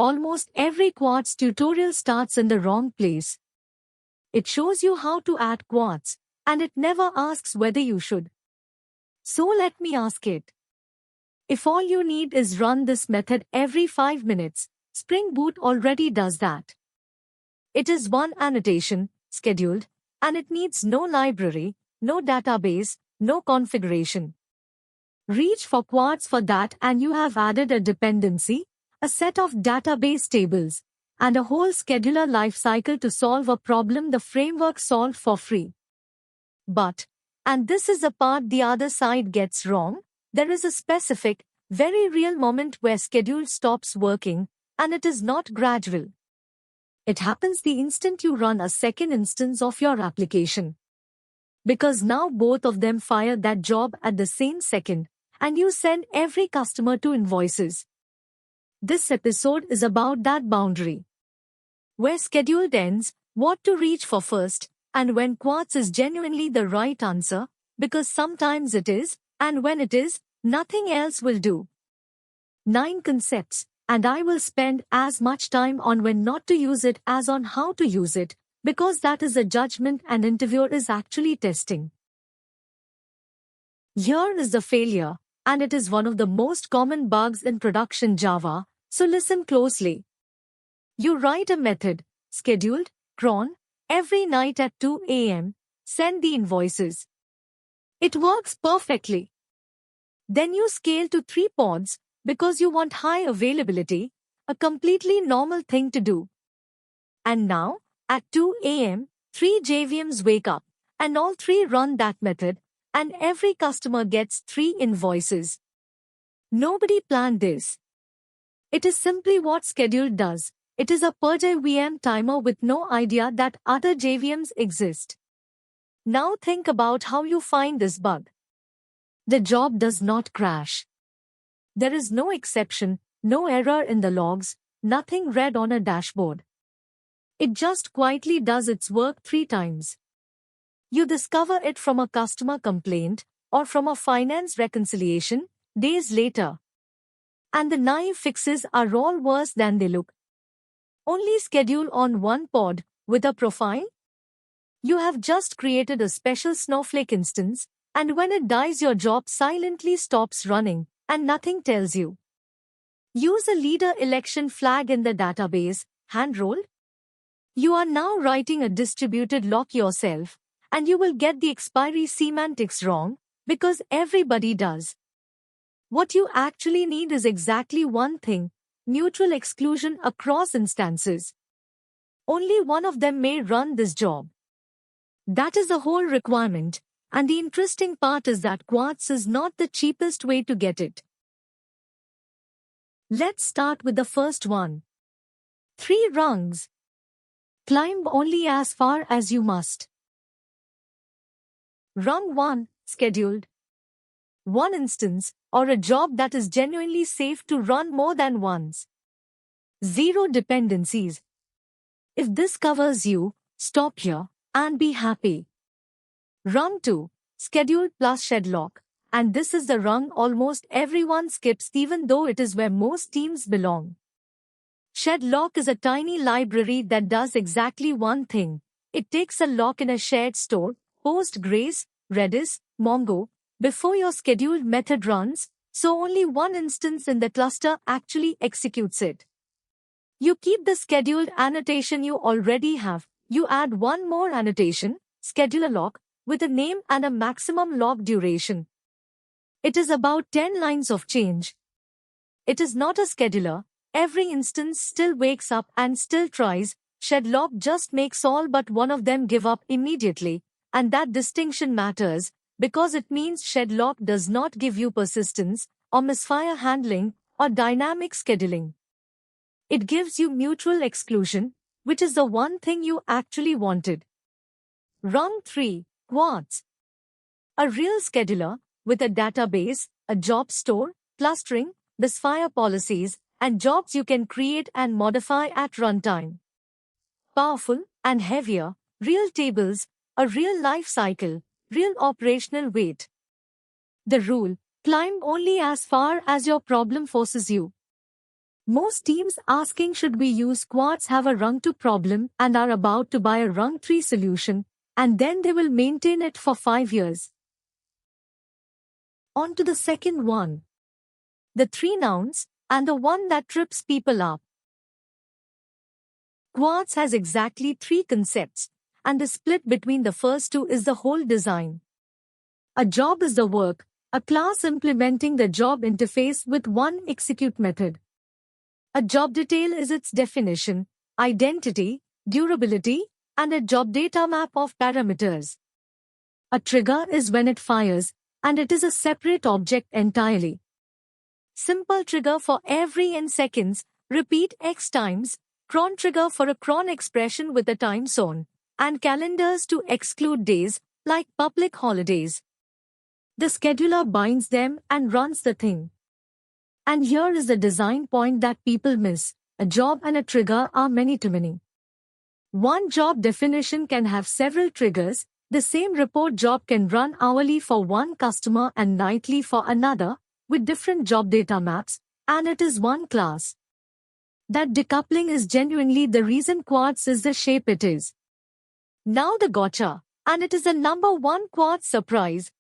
Almost every Quartz tutorial starts in the wrong place. It shows you how to add Quartz, and it never asks whether you should. So let me ask it. If all you need is run this method every 5 minutes, Spring Boot already does that. It is one annotation, scheduled, and it needs no library, no database, no configuration. Reach for Quartz for that and you have added a dependency, a set of database tables, and a whole scheduler lifecycle to solve a problem the framework solved for free. But, and this is the part the other side gets wrong, there is a specific, very real moment where schedule stops working, and it is not gradual. It happens the instant you run a second instance of your application. Because now both of them fire that job at the same second, and you send every customer to invoices. This episode is about that boundary. Where scheduled ends, what to reach for first, and when Quartz is genuinely the right answer, because sometimes it is, and when it is, nothing else will do. 9 concepts, and I will spend as much time on when not to use it as on how to use it, because that is a judgment an interviewer is actually testing. Here is the failure, and it is one of the most common bugs in production Java, so listen closely. You write a method, scheduled, cron, every night at 2 a.m., send the invoices. It works perfectly. Then you scale to 3 pods, because you want high availability, a completely normal thing to do. And now, at 2 a.m., 3 JVMs wake up, and all 3 run that method, and every customer gets 3 invoices. Nobody planned this. It is simply what scheduled does. It is a per JVM timer with no idea that other JVMs exist. Now think about how you find this bug. The job does not crash. There is no exception, no error in the logs, nothing red on a dashboard. It just quietly does its work 3 times. You discover it from a customer complaint or from a finance reconciliation days later. And the naive fixes are all worse than they look. Only schedule on one pod with a profile? You have just created a special Snowflake instance, and when it dies your job silently stops running, and nothing tells you. Use a leader election flag in the database, hand-rolled. You are now writing a distributed lock yourself, and you will get the expiry semantics wrong, because everybody does. What you actually need is exactly one thing, mutual exclusion across instances. Only one of them may run this job. That is the whole requirement, and the interesting part is that Quartz is not the cheapest way to get it. Let's start with the first one. 3 rungs. Climb only as far as you must. Rung 1, scheduled. One instance, or a job that is genuinely safe to run more than once. 0 dependencies. If this covers you, stop here, and be happy. Rung 2, scheduled plus Shedlock, and this is the rung almost everyone skips even though it is where most teams belong. Shedlock is a tiny library that does exactly one thing. It takes a lock in a shared store, Postgres, Redis, Mongo, before your scheduled method runs, so only one instance in the cluster actually executes it. You keep the scheduled annotation you already have. You add one more annotation, scheduler lock, with a name and a maximum log duration. It is about 10 lines of change. It is not a scheduler. Every instance still wakes up and still tries. Shedlock just makes all but one of them give up immediately, and that distinction matters because it means Shedlock does not give you persistence, or misfire handling, or dynamic scheduling. It gives you mutual exclusion, which is the one thing you actually wanted. Rung 3, Quartz. A real scheduler, with a database, a job store, clustering, misfire policies, and jobs you can create and modify at runtime. Powerful and heavier, real tables, a real life cycle, real operational weight. The rule, climb only as far as your problem forces you. Most teams asking should we use Quartz have a rung 2 problem and are about to buy a rung 3 solution, and then they will maintain it for 5 years. On to the second one. The 3 nouns, and the one that trips people up. Quartz has exactly 3 concepts, and the split between the first 2 is the whole design. A job is the work, a class implementing the job interface with one execute method. A job detail is its definition, identity, durability, and a job data map of parameters. A trigger is when it fires, and it is a separate object entirely. Simple trigger for every n seconds, repeat x times, cron trigger for a cron expression with a time zone, and calendars to exclude days, like public holidays. The scheduler binds them and runs the thing. And here is the design point that people miss. A job and a trigger are many to many. One job definition can have several triggers. The same report job can run hourly for one customer and nightly for another, with different job data maps, and it is one class. That decoupling is genuinely the reason Quartz is the shape it is. Now the gotcha, and it is the number one Quartz surprise.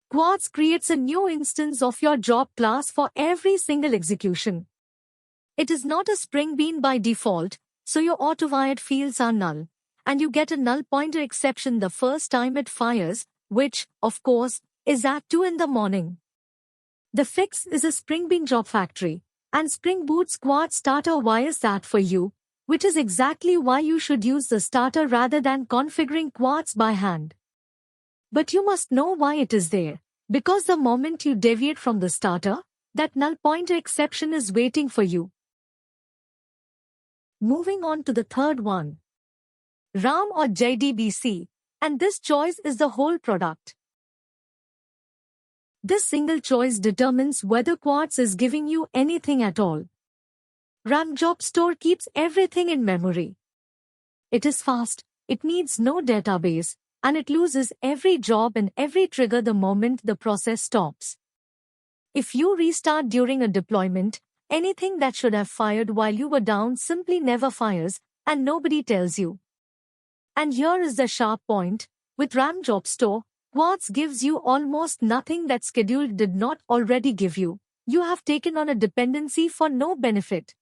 Quartz creates a new instance of your job class for every single execution. It is not a Spring Bean by default, so your auto-wired fields are null, and you get a null pointer exception the first time it fires, which, of course, is at 2 in the morning. The fix is a Spring Bean job factory, and Spring Boot's Quartz starter wires that for you, which is exactly why you should use the starter rather than configuring Quartz by hand. But you must know why it is there. Because the moment you deviate from the starter, that null pointer exception is waiting for you. Moving on to the third one. RAM or JDBC, and this choice is the whole product. This single choice determines whether Quartz is giving you anything at all. RAM Job Store keeps everything in memory. It is fast, it needs no database, and it loses every job and every trigger the moment the process stops. If you restart during a deployment, anything that should have fired while you were down simply never fires, and nobody tells you. And here is the sharp point. With RAM Job Store, Quartz gives you almost nothing that Scheduled did not already give you. You have taken on a dependency for no benefit.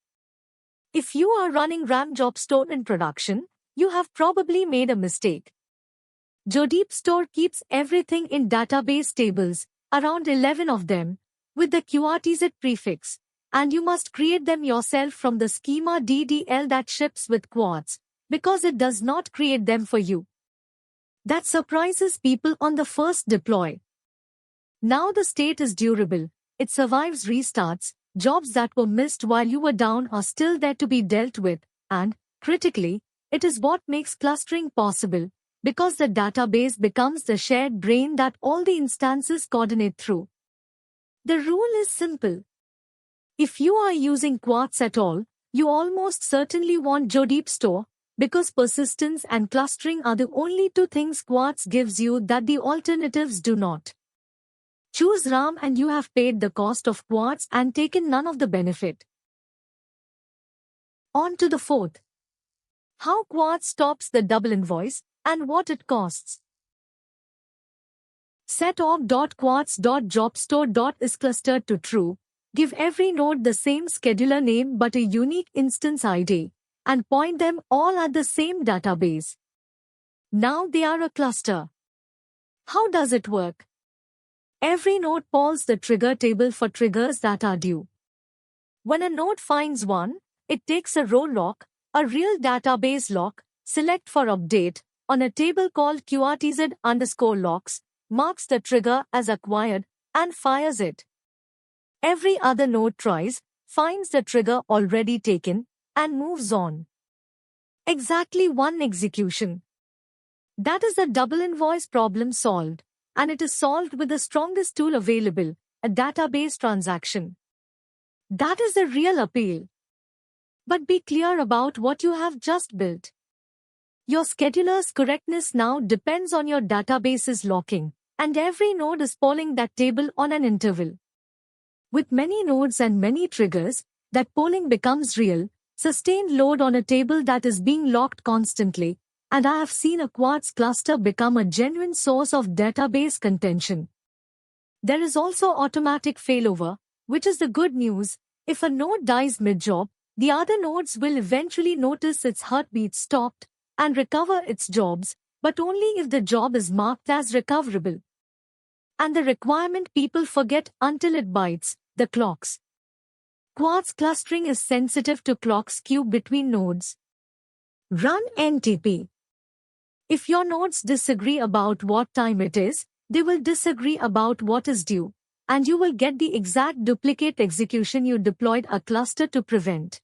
If you are running RAM Job Store in production, you have probably made a mistake. Jodeep Store keeps everything in database tables, around 11 of them, with the QRTZ prefix, and you must create them yourself from the schema DDL that ships with Quartz, because it does not create them for you. That surprises people on the first deploy. Now the state is durable, it survives restarts, jobs that were missed while you were down are still there to be dealt with, and, critically, it is what makes clustering possible, because the database becomes the shared brain that all the instances coordinate through. The rule is simple. If you are using Quartz at all, you almost certainly want Jodeep Store, because persistence and clustering are the only two things Quartz gives you that the alternatives do not. Choose RAM and you have paid the cost of Quartz and taken none of the benefit. On to the fourth. How Quartz stops the double invoice, and what it costs. Setorg.quartz.jobstore. Is clustered to true. Give every node the same scheduler name but a unique instance ID, and point them all at the same database. Now they are a cluster. How does it work? Every node polls the trigger table for triggers that are due. When a node finds one, it takes a row lock, a real database lock, select for update, on a table called QRTZ_locks, marks the trigger as acquired, and fires it. Every other node tries, finds the trigger already taken, and moves on. Exactly one execution. That is the double invoice problem solved, and it is solved with the strongest tool available, a database transaction. That is the real appeal. But be clear about what you have just built. Your scheduler's correctness now depends on your database's locking, and every node is polling that table on an interval. With many nodes and many triggers, that polling becomes real, sustained load on a table that is being locked constantly, and I have seen a Quartz cluster become a genuine source of database contention. There is also automatic failover, which is the good news. If a node dies mid-job, the other nodes will eventually notice its heartbeat stopped and recover its jobs, but only if the job is marked as recoverable. And the requirement people forget until it bites, the clocks. Quartz clustering is sensitive to clock skew between nodes. Run NTP. If your nodes disagree about what time it is, they will disagree about what is due, and you will get the exact duplicate execution you deployed a cluster to prevent.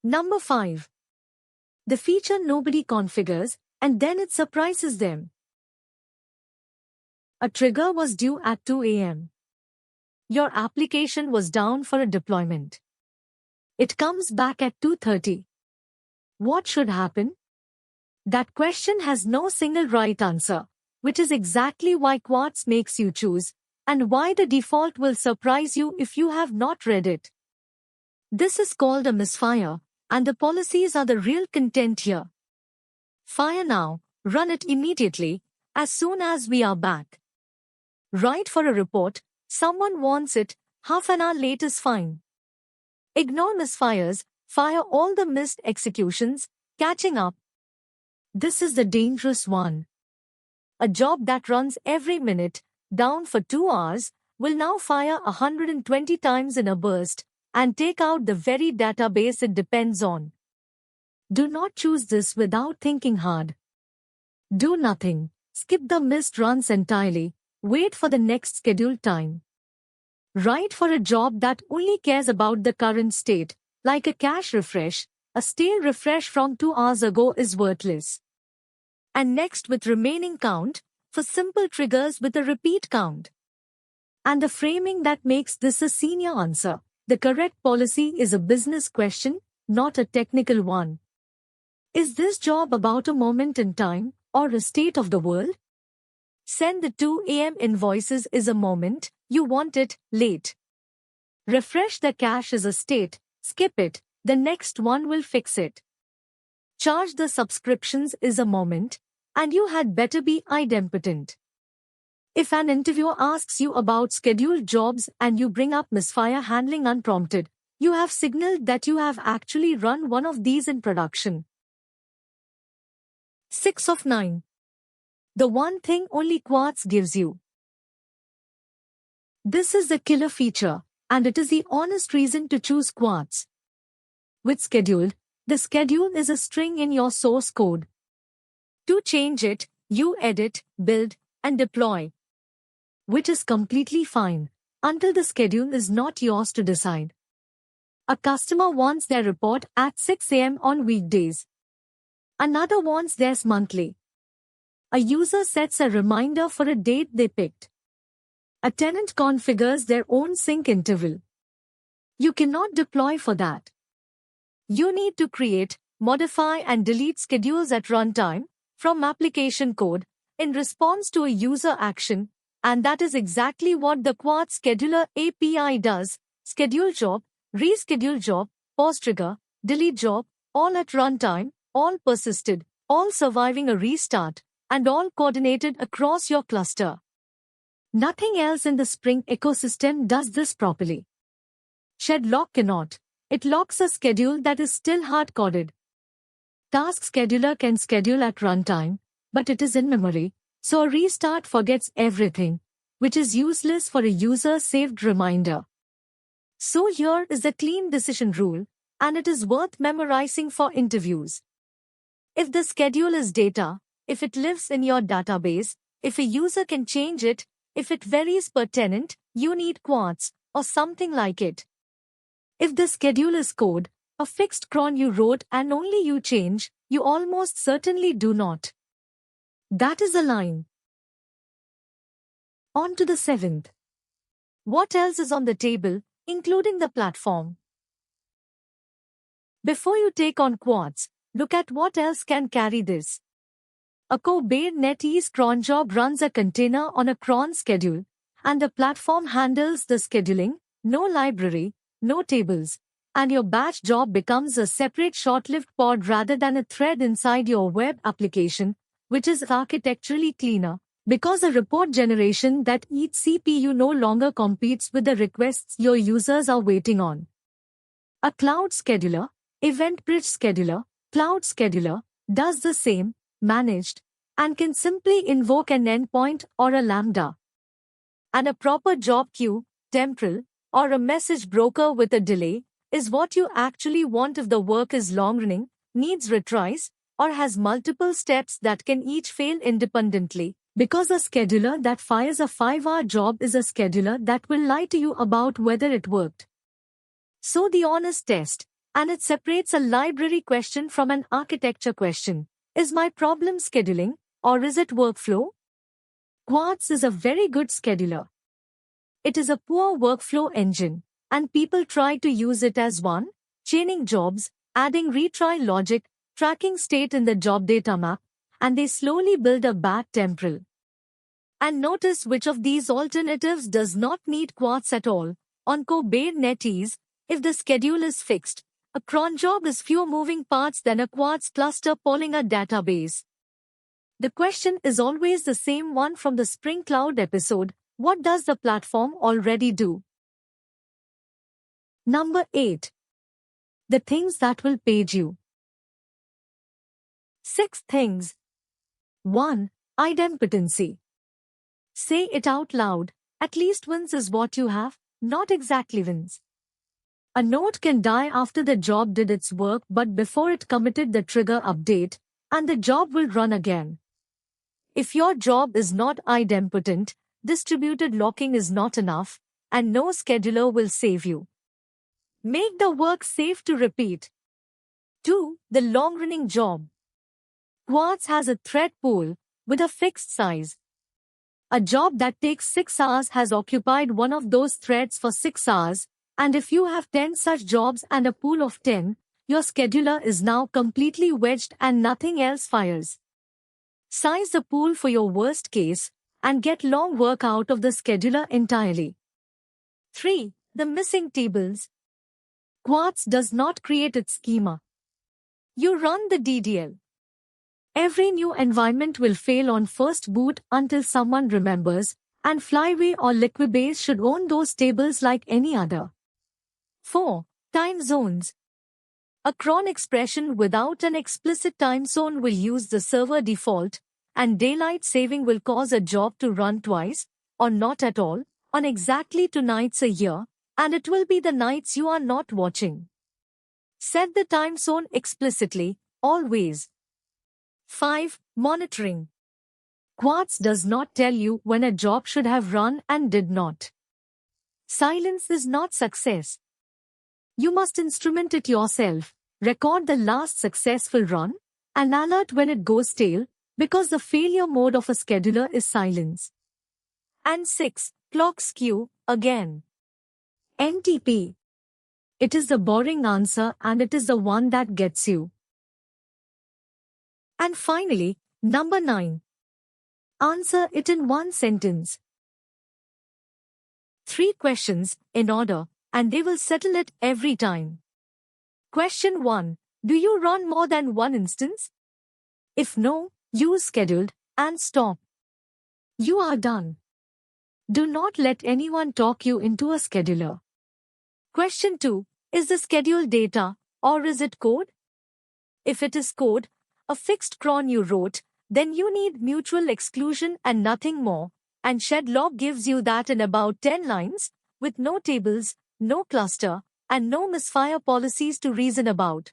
Number 5. The feature nobody configures, and then it surprises them. A trigger was due at 2 a.m. Your application was down for a deployment. It comes back at 2:30. What should happen? That question has no single right answer, which is exactly why Quartz makes you choose, and why the default will surprise you if you have not read it. This is called a misfire, and the policies are the real content here. Fire now, run it immediately, as soon as we are back. Write for a report, someone wants it, half an hour late is fine. Ignore misfires, fire all the missed executions, catching up. This is the dangerous one. A job that runs every minute, down for 2 hours, will now fire 120 times in a burst, and take out the very database it depends on. Do not choose this without thinking hard. Do nothing, skip the missed runs entirely, wait for the next scheduled time. Write for a job that only cares about the current state, like a cache refresh. A stale refresh from 2 hours ago is worthless. And next with remaining count, for simple triggers with a repeat count. And the framing that makes this a senior answer. The correct policy is a business question, not a technical one. Is this job about a moment in time, or a state of the world? Send the 2 a.m. invoices is a moment, you want it, late. Refresh the cache is a state, skip it, the next one will fix it. Charge the subscriptions is a moment, and you had better be idempotent. If an interviewer asks you about scheduled jobs and you bring up misfire handling unprompted, you have signaled that you have actually run one of these in production. 6 of 9. The one thing only Quartz gives you. This is the killer feature, and it is the honest reason to choose Quartz. With scheduled, the schedule is a string in your source code. To change it, you edit, build, and deploy. Which is completely fine, until the schedule is not yours to decide. A customer wants their report at 6 a.m. on weekdays. Another wants theirs monthly. A user sets a reminder for a date they picked. A tenant configures their own sync interval. You cannot deploy for that. You need to create, modify and delete schedules at runtime, from application code, in response to a user action, and that is exactly what the Quartz Scheduler API does. Schedule job, reschedule job, pause trigger, delete job, all at runtime, all persisted, all surviving a restart, and all coordinated across your cluster. Nothing else in the Spring ecosystem does this properly. Shedlock cannot. It locks a schedule that is still hard-coded. Task Scheduler can schedule at runtime, but it is in memory, so a restart forgets everything, which is useless for a user-saved reminder. So here is the clean decision rule, and it is worth memorizing for interviews. If the schedule is data, if it lives in your database, if a user can change it, if it varies per tenant, you need Quartz, or something like it. If the schedule is code, a fixed cron you wrote and only you change, you almost certainly do not. That is a line. On to the 7th. What else is on the table, including the platform? Before you take on Quartz, look at what else can carry this. A Kubernetes cron job runs a container on a cron schedule, and the platform handles the scheduling, no library, no tables, and your batch job becomes a separate short-lived pod rather than a thread inside your web application, which is architecturally cleaner, because a report generation that eats CPU no longer competes with the requests your users are waiting on. A cloud scheduler, EventBridge scheduler, cloud scheduler, does the same, managed, and can simply invoke an endpoint or a Lambda. And a proper job queue, temporal, or a message broker with a delay, is what you actually want if the work is long-running, needs retries, or has multiple steps that can each fail independently. Because a scheduler that fires a 5-hour job is a scheduler that will lie to you about whether it worked. So the honest test, and it separates a library question from an architecture question. Is my problem scheduling, or is it workflow? Quartz is a very good scheduler. It is a poor workflow engine, and people try to use it as one, chaining jobs, adding retry logic, tracking state in the job data map, and they slowly build a bad temporal. And notice which of these alternatives does not need Quartz at all. On Kubernetes, if the schedule is fixed, a cron job is fewer moving parts than a Quartz cluster polling a database. The question is always the same one from the Spring Cloud episode: what does the platform already do? Number 8. The things that will page you. 6 things. 1. Idempotency. Say it out loud. At least once is what you have, not exactly wins. A node can die after the job did its work but before it committed the trigger update, and the job will run again. If your job is not idempotent, distributed locking is not enough, and no scheduler will save you. Make the work safe to repeat. 2. The long-running job. Quartz has a thread pool with a fixed size. A job that takes 6 hours has occupied one of those threads for 6 hours, and if you have 10 such jobs and a pool of 10, your scheduler is now completely wedged and nothing else fires. Size the pool for your worst case, and get long work out of the scheduler entirely. 3. The missing tables. Quartz does not create its schema. You run the DDL. Every new environment will fail on first boot until someone remembers, and Flyway or Liquibase should own those tables like any other. 4. Time zones. A cron expression without an explicit time zone will use the server default, and daylight saving will cause a job to run twice, or not at all, on exactly 2 nights a year, and it will be the nights you are not watching. Set the time zone explicitly, always. 5. Monitoring. Quartz does not tell you when a job should have run and did not. Silence is not success. You must instrument it yourself, record the last successful run, and alert when it goes stale, because the failure mode of a scheduler is silence. And 6. Clock skew, again. NTP. It is the boring answer and it is the one that gets you. And finally, number 9. Answer it in one sentence. 3 questions, in order, and they will settle it every time. Question 1. Do you run more than one instance? If no, use scheduled, and stop. You are done. Do not let anyone talk you into a scheduler. Question 2. Is the schedule data, or is it code? If it is code, a fixed cron you wrote, then you need mutual exclusion and nothing more, and Shedlog gives you that in about 10 lines, with no tables, no cluster, and no misfire policies to reason about.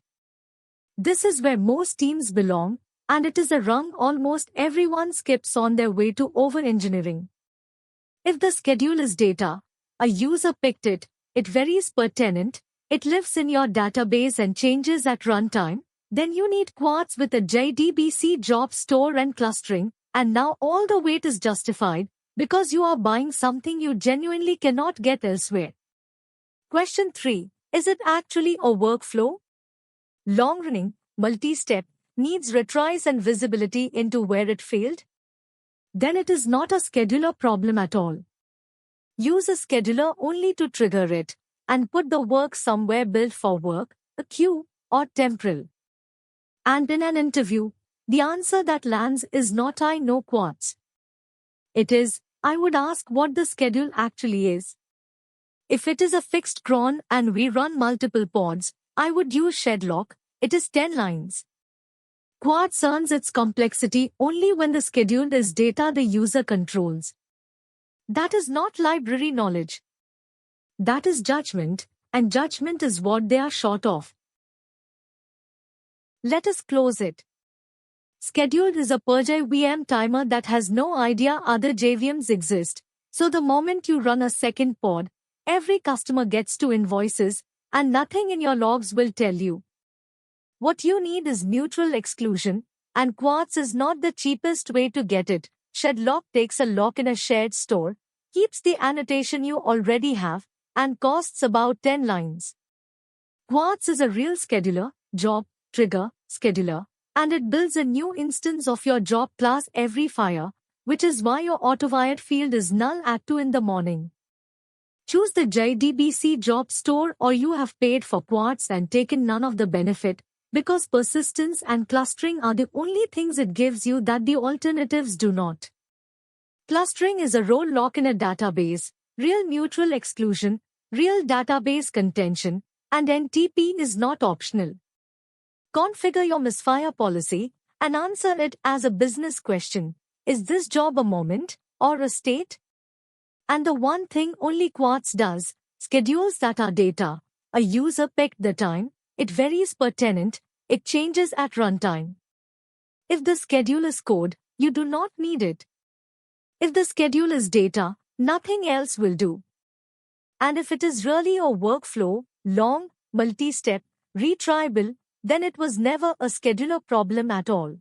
This is where most teams belong, and it is a rung almost everyone skips on their way to over-engineering. If the schedule is data, a user picked it, it varies per tenant, it lives in your database and changes at runtime, then you need Quartz with a JDBC job store and clustering, and now all the weight is justified, because you are buying something you genuinely cannot get elsewhere. Question 3. Is it actually a workflow? Long-running, multi-step, needs retries and visibility into where it failed? Then it is not a scheduler problem at all. Use a scheduler only to trigger it, and put the work somewhere built for work, a queue, or temporal. And in an interview, the answer that lands is not "I know Quartz." It is, "I would ask what the schedule actually is. If it is a fixed cron and we run multiple pods, I would use Shedlock. It is 10 lines. Quartz earns its complexity only when the schedule is data the user controls. That is not library knowledge. That is judgment, and judgment is what they are short of. Let us close it. Scheduled is a Purge VM timer that has no idea other JVMs exist, so the moment you run a second pod, every customer gets 2 invoices, and nothing in your logs will tell you. What you need is mutual exclusion, and Quartz is not the cheapest way to get it. Shedlock takes a lock in a shared store, keeps the annotation you already have, and costs about 10 lines. Quartz is a real scheduler, job, trigger, scheduler, and it builds a new instance of your job class every fire, which is why your AutoWired field is null at 2 in the morning. Choose the JDBC job store or you have paid for Quartz and taken none of the benefit, because persistence and clustering are the only things it gives you that the alternatives do not. Clustering is a role lock in a database, real mutual exclusion, real database contention, and NTP is not optional. Configure your misfire policy and answer it as a business question. Is this job a moment or a state? And the one thing only Quartz does, schedules that are data. A user picked the time, it varies per tenant, it changes at runtime. If the schedule is code, you do not need it. If the schedule is data, nothing else will do. And if it is really a workflow, long, multi-step, retriable, then it was never a scheduler problem at all.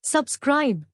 Subscribe.